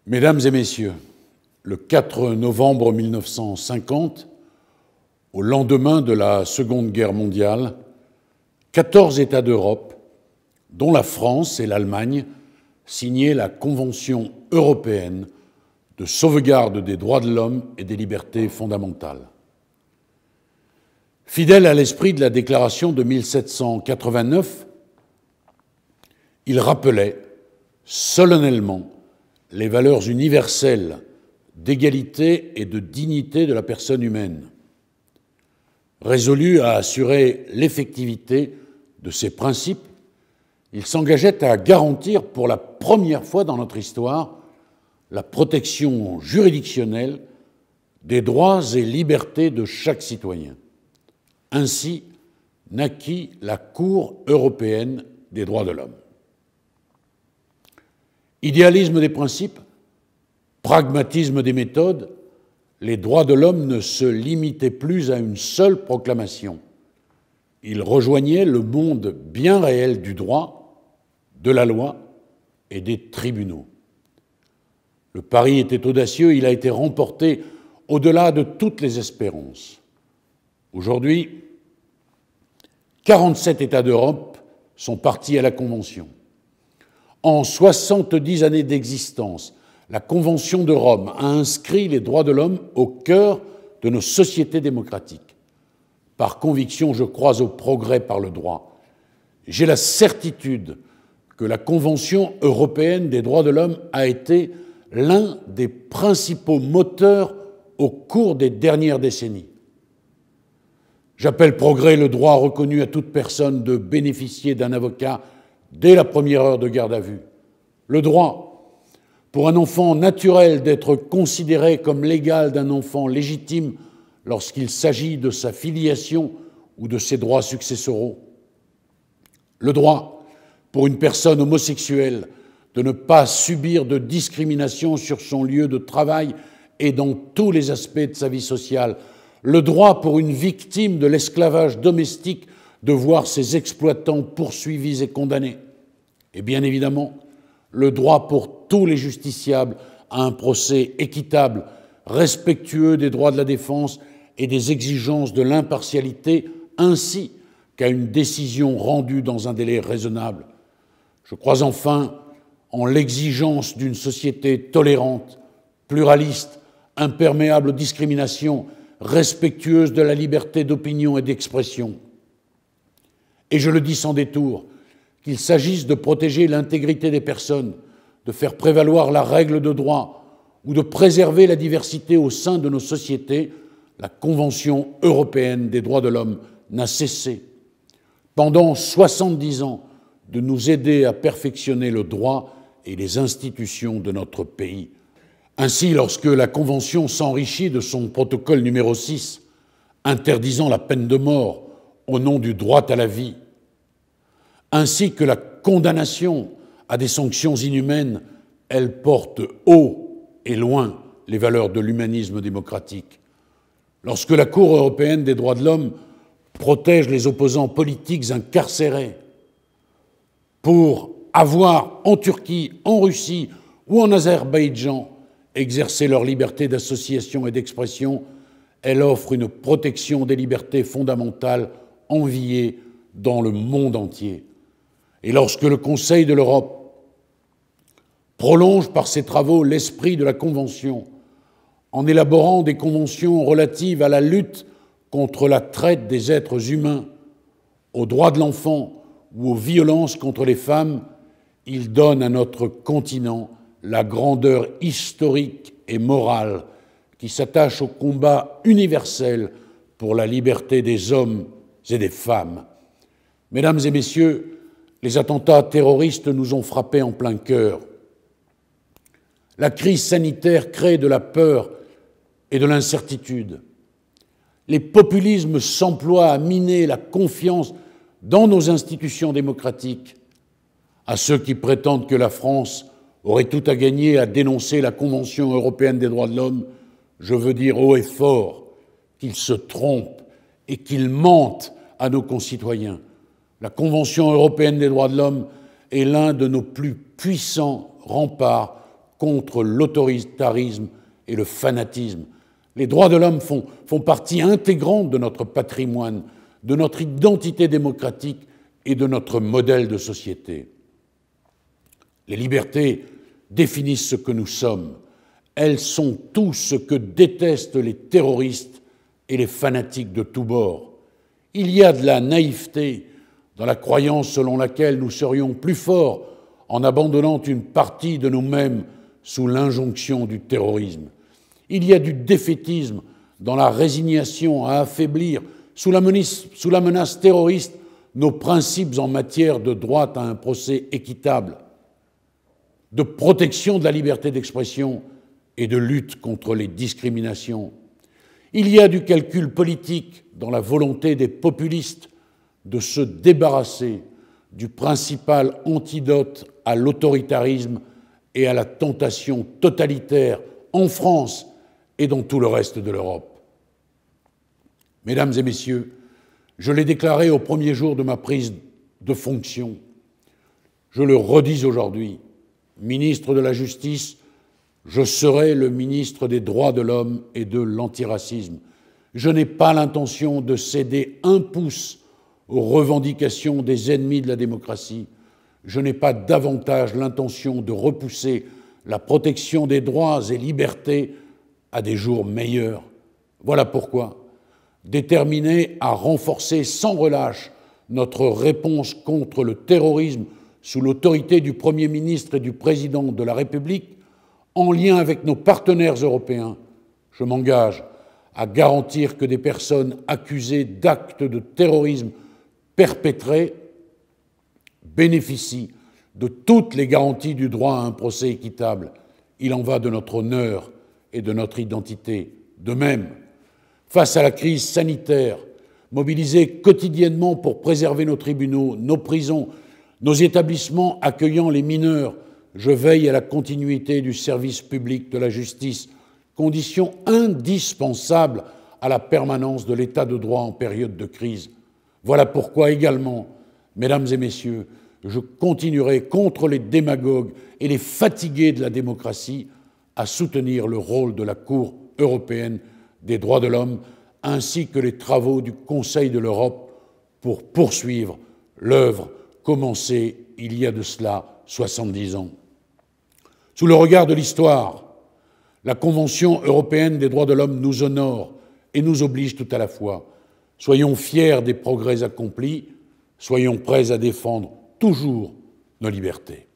Mesdames et messieurs, le 4 novembre 1950, au lendemain de la Seconde Guerre mondiale, 14 États d'Europe, dont la France et l'Allemagne, signaient la Convention européenne de sauvegarde des droits de l'homme et des libertés fondamentales. Fidèle à l'esprit de la déclaration de 1789, il rappelait solennellement les valeurs universelles d'égalité et de dignité de la personne humaine. Résolu à assurer l'effectivité de ces principes, il s'engageait à garantir pour la première fois dans notre histoire la protection juridictionnelle des droits et libertés de chaque citoyen. Ainsi naquit la Cour européenne des droits de l'homme. Idéalisme des principes, pragmatisme des méthodes, les droits de l'homme ne se limitaient plus à une seule proclamation. Ils rejoignaient le monde bien réel du droit, de la loi et des tribunaux. Le pari était audacieux, il a été remporté au-delà de toutes les espérances. Aujourd'hui, 47 États d'Europe sont partis à la Convention. En 70 années d'existence, la Convention de Rome a inscrit les droits de l'homme au cœur de nos sociétés démocratiques. Par conviction, je crois au progrès par le droit. J'ai la certitude que la Convention européenne des droits de l'homme a été l'un des principaux moteurs au cours des dernières décennies. J'appelle progrès le droit reconnu à toute personne de bénéficier d'un avocat dès la première heure de garde à vue. Le droit pour un enfant naturel d'être considéré comme l'égal d'un enfant légitime lorsqu'il s'agit de sa filiation ou de ses droits successoraux. Le droit pour une personne homosexuelle de ne pas subir de discrimination sur son lieu de travail et dans tous les aspects de sa vie sociale. Le droit pour une victime de l'esclavage domestique de voir ses exploitants poursuivis et condamnés. Et bien évidemment, le droit pour tous les justiciables à un procès équitable, respectueux des droits de la défense et des exigences de l'impartialité, ainsi qu'à une décision rendue dans un délai raisonnable. Je crois enfin en l'exigence d'une société tolérante, pluraliste, imperméable aux discriminations, respectueuse de la liberté d'opinion et d'expression. Et je le dis sans détour, qu'il s'agisse de protéger l'intégrité des personnes, de faire prévaloir la règle de droit ou de préserver la diversité au sein de nos sociétés, la Convention européenne des droits de l'homme n'a cessé, pendant 70 ans, de nous aider à perfectionner le droit et les institutions de notre pays. Ainsi, lorsque la Convention s'enrichit de son protocole numéro 6, interdisant la peine de mort au nom du droit à la vie, ainsi que la condamnation à des sanctions inhumaines, elle porte haut et loin les valeurs de l'humanisme démocratique. Lorsque la Cour européenne des droits de l'homme protège les opposants politiques incarcérés pour avoir en Turquie, en Russie ou en Azerbaïdjan exercé leur liberté d'association et d'expression, elle offre une protection des libertés fondamentales enviées dans le monde entier. Et lorsque le Conseil de l'Europe prolonge par ses travaux l'esprit de la Convention en élaborant des conventions relatives à la lutte contre la traite des êtres humains, aux droits de l'enfant ou aux violences contre les femmes, il donne à notre continent la grandeur historique et morale qui s'attache au combat universel pour la liberté des hommes et des femmes. Mesdames et messieurs, les attentats terroristes nous ont frappés en plein cœur. La crise sanitaire crée de la peur et de l'incertitude. Les populismes s'emploient à miner la confiance dans nos institutions démocratiques. À ceux qui prétendent que la France aurait tout à gagner à dénoncer la Convention européenne des droits de l'homme, je veux dire haut et fort qu'ils se trompent et qu'ils mentent à nos concitoyens. La Convention européenne des droits de l'homme est l'un de nos plus puissants remparts contre l'autoritarisme et le fanatisme. Les droits de l'homme font partie intégrante de notre patrimoine, de notre identité démocratique et de notre modèle de société. Les libertés définissent ce que nous sommes. Elles sont tout ce que détestent les terroristes et les fanatiques de tous bords. Il y a de la naïveté dans la croyance selon laquelle nous serions plus forts en abandonnant une partie de nous-mêmes sous l'injonction du terrorisme. Il y a du défaitisme dans la résignation à affaiblir, sous la menace terroriste, nos principes en matière de droit à un procès équitable, de protection de la liberté d'expression et de lutte contre les discriminations. Il y a du calcul politique dans la volonté des populistes de se débarrasser du principal antidote à l'autoritarisme et à la tentation totalitaire en France et dans tout le reste de l'Europe. Mesdames et messieurs, je l'ai déclaré au premier jour de ma prise de fonction. Je le redis aujourd'hui, ministre de la Justice, je serai le ministre des droits de l'homme et de l'antiracisme. Je n'ai pas l'intention de céder un pouce aux revendications des ennemis de la démocratie. Je n'ai pas davantage l'intention de repousser la protection des droits et libertés à des jours meilleurs. Voilà pourquoi, déterminé à renforcer sans relâche notre réponse contre le terrorisme sous l'autorité du Premier ministre et du Président de la République, en lien avec nos partenaires européens, je m'engage à garantir que des personnes accusées d'actes de terrorisme perpétrés bénéficient de toutes les garanties du droit à un procès équitable. Il en va de notre honneur et de notre identité. De même, face à la crise sanitaire, mobilisés quotidiennement pour préserver nos tribunaux, nos prisons, nos établissements accueillant les mineurs, je veille à la continuité du service public de la justice, condition indispensable à la permanence de l'état de droit en période de crise. Voilà pourquoi également, mesdames et messieurs, je continuerai contre les démagogues et les fatigués de la démocratie à soutenir le rôle de la Cour européenne des droits de l'homme ainsi que les travaux du Conseil de l'Europe pour poursuivre l'œuvre commencée il y a de cela 70 ans. Sous le regard de l'histoire, la Convention européenne des droits de l'homme nous honore et nous oblige tout à la fois. Soyons fiers des progrès accomplis, soyons prêts à défendre toujours nos libertés.